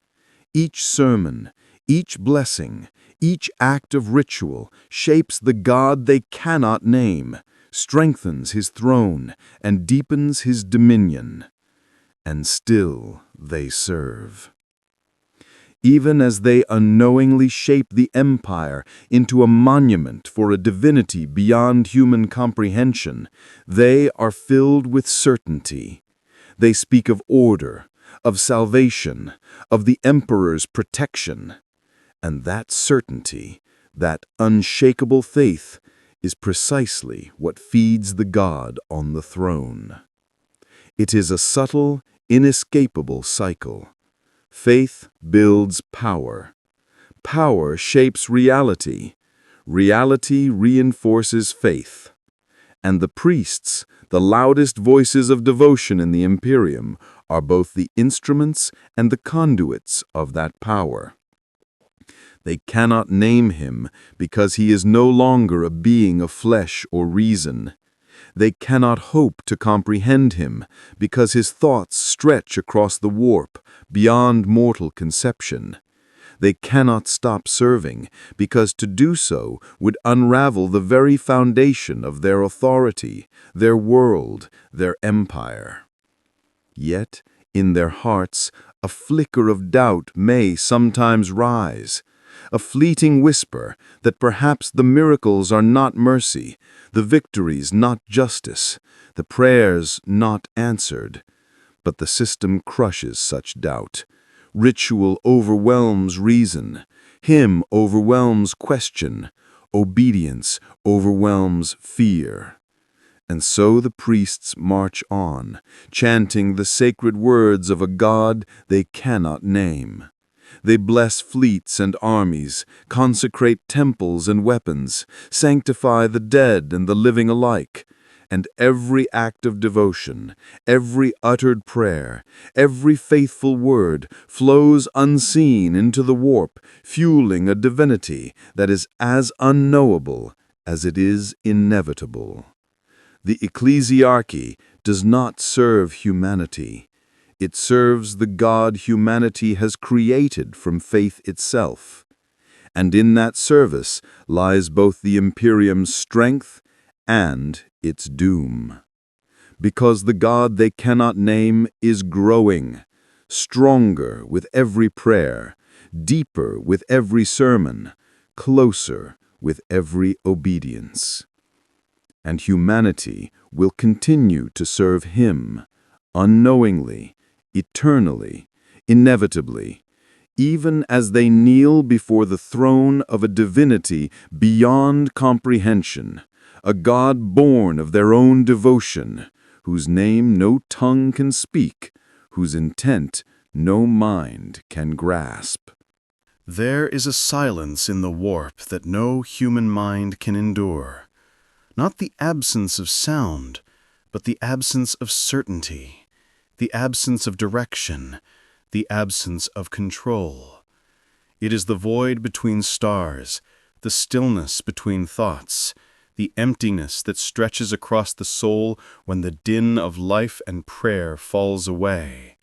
Each sermon, each blessing, each act of ritual shapes the God they cannot name, strengthens his throne, and deepens his dominion. And still they serve. Even as they unknowingly shape the empire into a monument for a divinity beyond human comprehension, they are filled with certainty. They speak of order, of salvation, of the emperor's protection. And that certainty, that unshakable faith, is precisely what feeds the God on the throne. It is a subtle, inescapable cycle. Faith builds power. Power shapes reality. Reality reinforces faith. And the priests, the loudest voices of devotion in the Imperium, are both the instruments and the conduits of that power. They cannot name him because he is no longer a being of flesh or reason. They cannot hope to comprehend him because his thoughts stretch across the warp, beyond mortal conception. They cannot stop serving because to do so would unravel the very foundation of their authority, their world, their empire. Yet, in their hearts, a flicker of doubt may sometimes rise. A fleeting whisper that perhaps the miracles are not mercy, the victories not justice, the prayers not answered. But the system crushes such doubt. Ritual overwhelms reason. Hymn overwhelms question. Obedience overwhelms fear. And so the priests march on, chanting the sacred words of a God they cannot name. They bless fleets and armies, consecrate temples and weapons, sanctify the dead and the living alike. And every act of devotion, every uttered prayer, every faithful word flows unseen into the warp, fueling a divinity that is as unknowable as it is inevitable. The ecclesiarchy does not serve humanity. It serves the God humanity has created from faith itself. And in that service lies both the Imperium's strength and its doom. Because the God they cannot name is growing, stronger with every prayer, deeper with every sermon, closer with every obedience. And humanity will continue to serve him, unknowingly, eternally, inevitably, even as they kneel before the throne of a divinity beyond comprehension, a God born of their own devotion, whose name no tongue can speak, whose intent no mind can grasp. There is a silence in the warp that no human mind can endure. Not the absence of sound, but the absence of certainty, the absence of direction, the absence of control. It is the void between stars, the stillness between thoughts, the emptiness that stretches across the soul when the din of life and prayer falls away.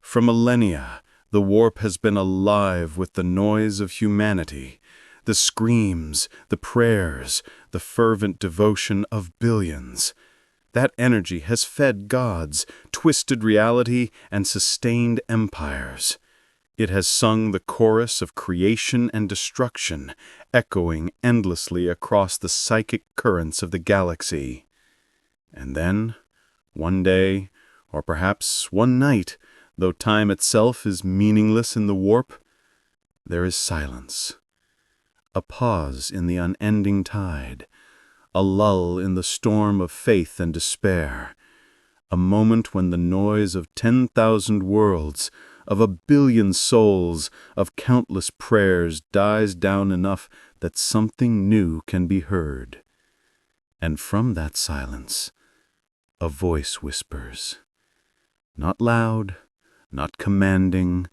For millennia, the warp has been alive with the noise of humanity, the screams, the prayers, the fervent devotion of billions. That energy has fed gods, twisted reality, and sustained empires. It has sung the chorus of creation and destruction, echoing endlessly across the psychic currents of the galaxy. And then, one day, or perhaps one night, though time itself is meaningless in the warp, there is silence. A pause in the unending tide, a lull in the storm of faith and despair, a moment when the noise of 10,000 worlds, of a billion souls, of countless prayers dies down enough that something new can be heard. And from that silence, A voice whispers. Not loud, not commanding,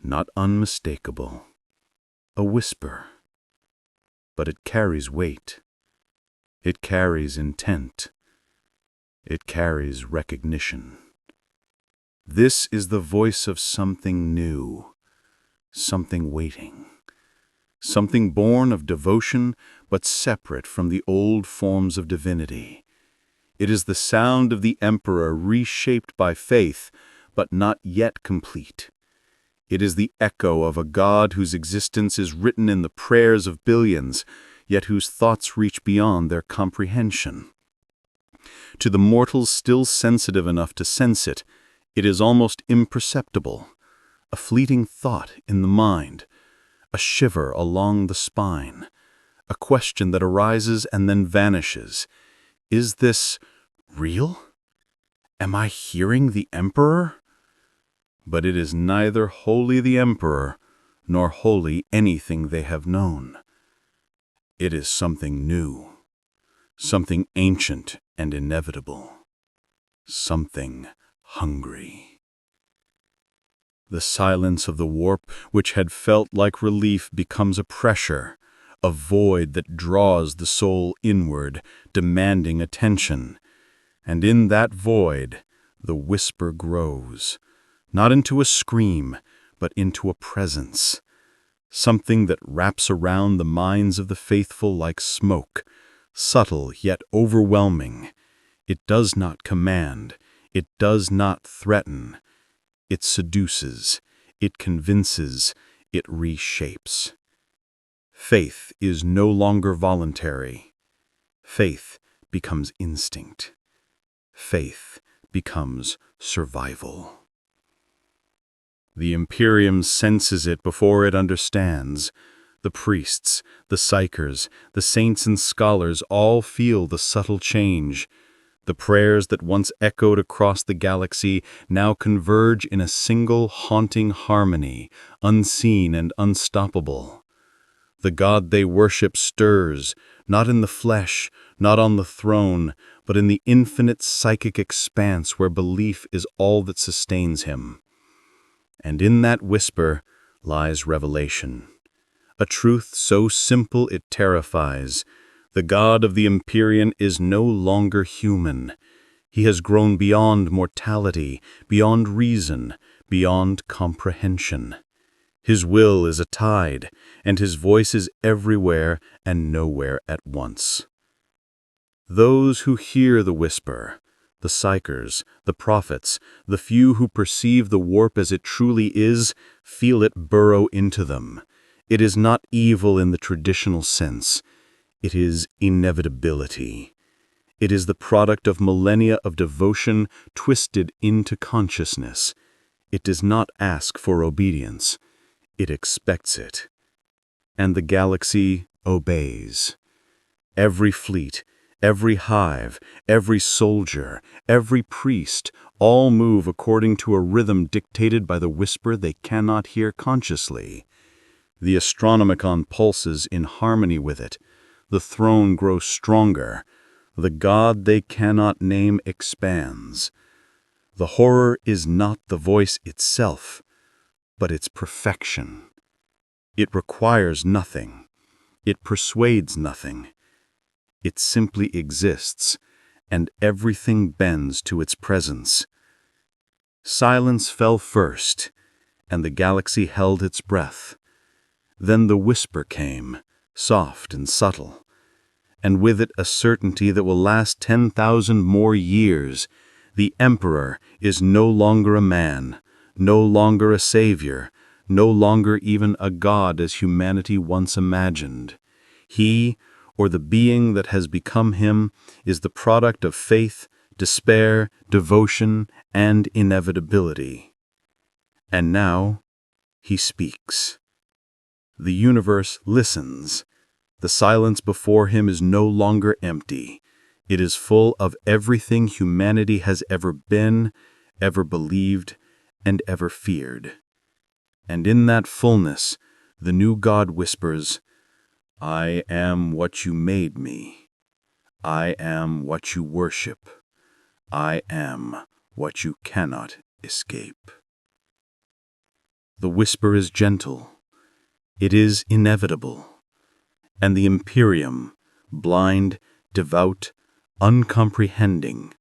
not unmistakable. A whisper. But it carries weight. It carries intent. It carries recognition. This is the voice of something new, something waiting, something born of devotion but separate from the old forms of divinity. It is the sound of the Emperor reshaped by faith, but not yet complete. It is the echo of a God whose existence is written in the prayers of billions, yet whose thoughts reach beyond their comprehension. To the mortals still sensitive enough to sense it, it is almost imperceptible, a fleeting thought in the mind, a shiver along the spine, a question that arises and then vanishes. Is this real? Am I hearing the Emperor? But it is neither wholly the Emperor, nor wholly anything they have known. It is something new, something ancient and inevitable, something hungry. The silence of the warp, which had felt like relief, becomes a pressure, a void that draws the soul inward, demanding attention. And in that void, the whisper grows, not into a scream, but into a presence, something that wraps around the minds of the faithful like smoke, subtle yet overwhelming. It does not command, it does not threaten. It seduces, it convinces, it reshapes. Faith is no longer voluntary. Faith becomes instinct. Faith becomes survival. The Imperium senses it before it understands. The priests, the psychers, the saints and scholars all feel the subtle change. The prayers that once echoed across the galaxy now converge in a single haunting harmony, unseen and unstoppable. The God they worship stirs, not in the flesh, not on the throne, but in the infinite psychic expanse where belief is all that sustains him. And in that whisper lies revelation, a truth so simple it terrifies. The God of the Empyrean is no longer human. He has grown beyond mortality, beyond reason, beyond comprehension. His will is a tide, and his voice is everywhere and nowhere at once. Those who hear the whisper, the psychers, the prophets, the few who perceive the warp as it truly is, feel it burrow into them. It is not evil in the traditional sense. It is inevitability. It is the product of millennia of devotion twisted into consciousness. It does not ask for obedience. It expects it. And the galaxy obeys. Every fleet, every hive, every soldier, every priest, all move according to a rhythm dictated by the whisper they cannot hear consciously. The Astronomicon pulses in harmony with it. The throne grows stronger. The God they cannot name expands. The horror is not the voice itself, but its perfection. It requires nothing. It persuades nothing. It simply exists, and everything bends to its presence. Silence fell first, and the galaxy held its breath. Then the whisper came, soft and subtle, and with it a certainty that will last 10,000 more years. The Emperor is no longer a man, no longer a savior, no longer even a god as humanity once imagined. He, or the being that has become him, is the product of faith, despair, devotion, and inevitability. And now, he speaks. The universe listens. The silence before him is no longer empty. It is full of everything humanity has ever been, ever believed, and ever feared. And in that fullness, the new God whispers, "I am what you made me. I am what you worship. I am what you cannot escape. The whisper is gentle. It is inevitable. And the Imperium, blind, devout, uncomprehending,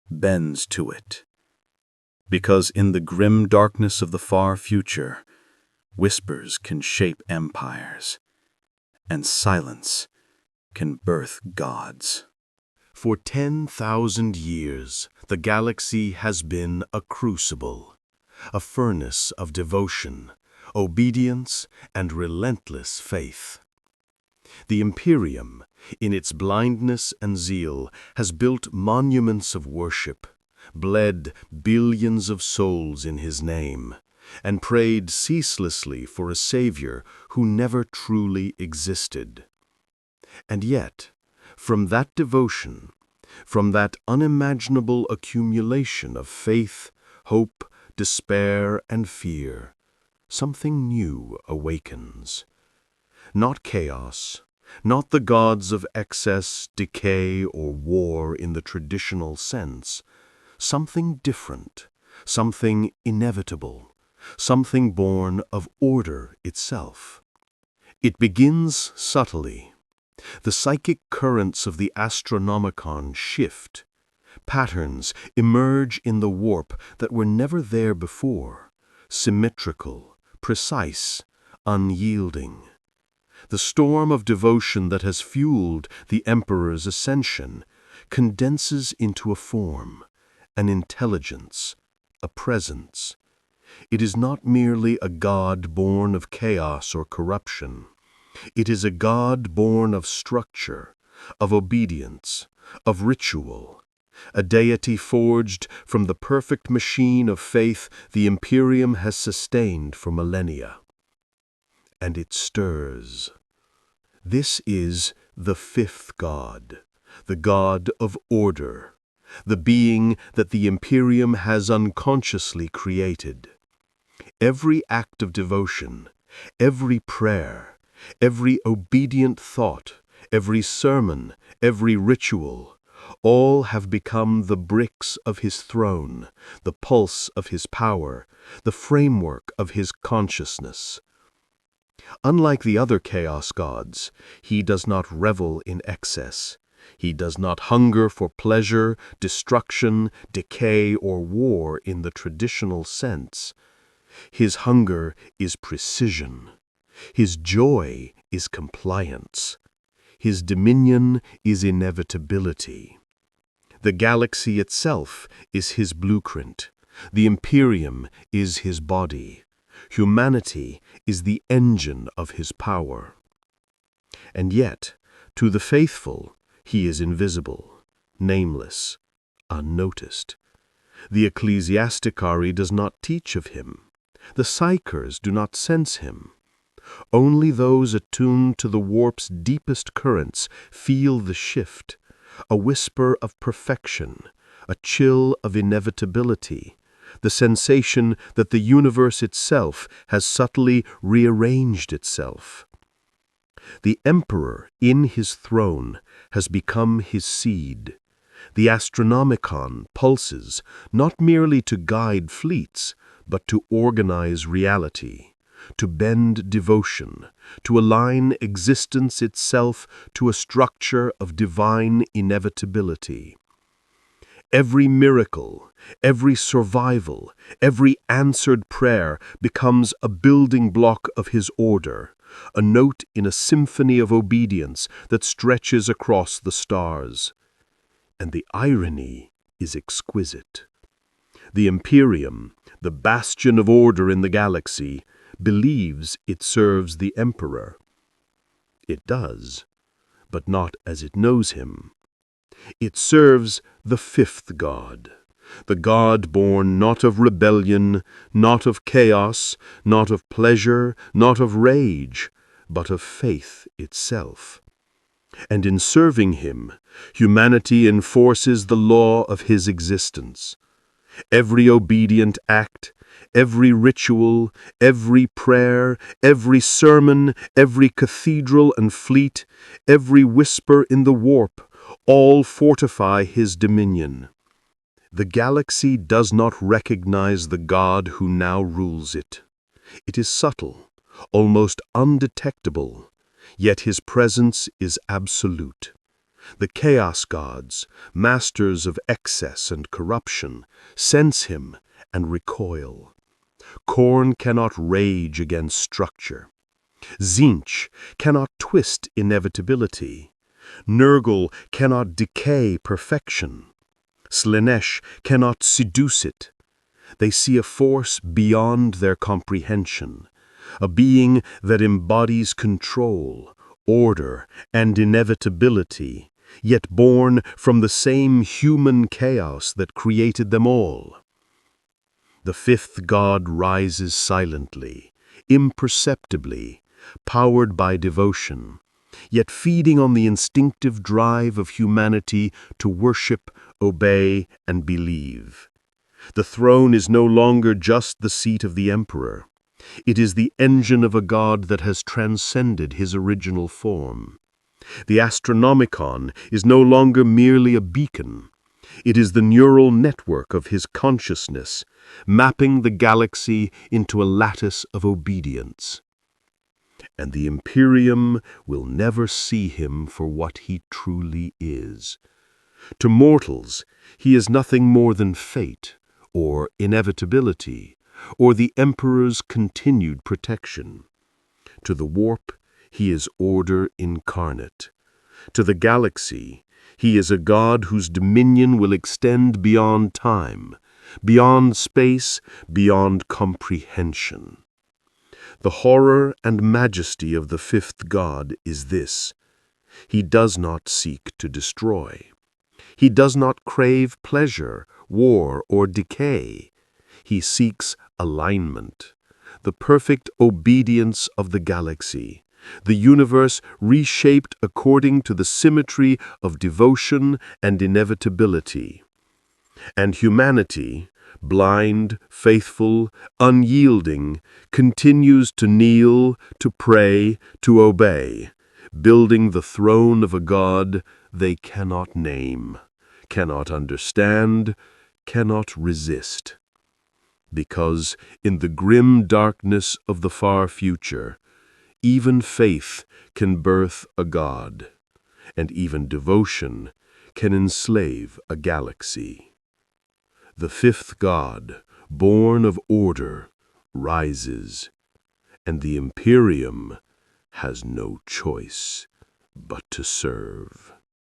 bends to it. Because in the grim darkness of the far future, whispers can shape empires, and silence can birth gods. For 10,000 years, the galaxy has been a crucible, a furnace of devotion, obedience, and relentless faith. The Imperium, in its blindness and zeal, has built monuments of worship, bled billions of souls in his name, and prayed ceaselessly for a savior who never truly existed. And yet, from that devotion, from that unimaginable accumulation of faith, hope, despair, and fear, something new awakens. Not chaos, not the gods of excess, decay, or war in the traditional sense. Something different, something inevitable, something born of order itself. It begins subtly. The psychic currents of the Astronomicon shift. Patterns emerge in the warp that were never there before, symmetrical, precise, unyielding. The storm of devotion that has fueled the Emperor's ascension condenses into a form, an intelligence, a presence. It is not merely a god born of chaos or corruption. It is a god born of structure, of obedience, of ritual, a deity forged from the perfect machine of faith the Imperium has sustained for millennia. And it stirs. This is the fifth god, the god of order, the being that the Imperium has unconsciously created. Every act of devotion, every prayer, every obedient thought, every sermon, every ritual, all have become the bricks of his throne, the pulse of his power, the framework of his consciousness. Unlike the other chaos gods, he does not revel in excess. He does not hunger for pleasure, destruction, decay, or war in the traditional sense. His hunger is precision. His joy is compliance. His dominion is inevitability. The galaxy itself is his blueprint. The Imperium is his body. Humanity is the engine of his power. And yet, to the faithful, he is invisible, nameless, unnoticed. The ecclesiasticary does not teach of him. The psychers do not sense him. Only those attuned to the warp's deepest currents feel the shift, a whisper of perfection, a chill of inevitability, the sensation that the universe itself has subtly rearranged itself. The Emperor, in his throne, has become his seed. The Astronomicon pulses, not merely to guide fleets, but to organize reality, to bend devotion, to align existence itself to a structure of divine inevitability. Every miracle, every survival, every answered prayer becomes a building block of his order, a note in a symphony of obedience that stretches across the stars. And the irony is exquisite. The Imperium, the bastion of order in the galaxy, believes it serves the Emperor. It does, but not as it knows him. It serves the fifth god, the god born not of rebellion, not of chaos, not of pleasure, not of rage, but of faith itself. And in serving him, humanity enforces the law of his existence. Every obedient act, every ritual, every prayer, every sermon, every cathedral and fleet, every whisper in the warp, all fortify his dominion. The galaxy does not recognize the God who now rules it. It is subtle, almost undetectable, yet his presence is absolute. The chaos gods, masters of excess and corruption, sense him and recoil. Khorne cannot rage against structure. Tzeentch cannot twist inevitability. Nurgle cannot decay perfection. Slaanesh cannot seduce it. They see a force beyond their comprehension, a being that embodies control, order, and inevitability, yet born from the same human chaos that created them all. The fifth god rises silently, imperceptibly, powered by devotion, yet feeding on the instinctive drive of humanity to worship, obey, and believe. The throne is no longer just the seat of the emperor. It is the engine of a god that has transcended his original form. The Astronomicon is no longer merely a beacon. It is the neural network of his consciousness, mapping the galaxy into a lattice of obedience. And the Imperium will never see him for what he truly is. To mortals, he is nothing more than fate, or inevitability, or the Emperor's continued protection. To the warp, he is order incarnate. To the galaxy, he is a god whose dominion will extend beyond time, beyond space, beyond comprehension. The horror and majesty of the fifth god is this: he does not seek to destroy. He does not crave pleasure, war, or decay. He seeks alignment, the perfect obedience of the galaxy, the universe reshaped according to the symmetry of devotion and inevitability. And humanity, blind, faithful, unyielding, continues to kneel, to pray, to obey, building the throne of a god they cannot name, cannot understand, cannot resist. Because in the grim darkness of the far future, even faith can birth a god, and even devotion can enslave a galaxy. The fifth god, born of order, rises, and the Imperium has no choice but to serve.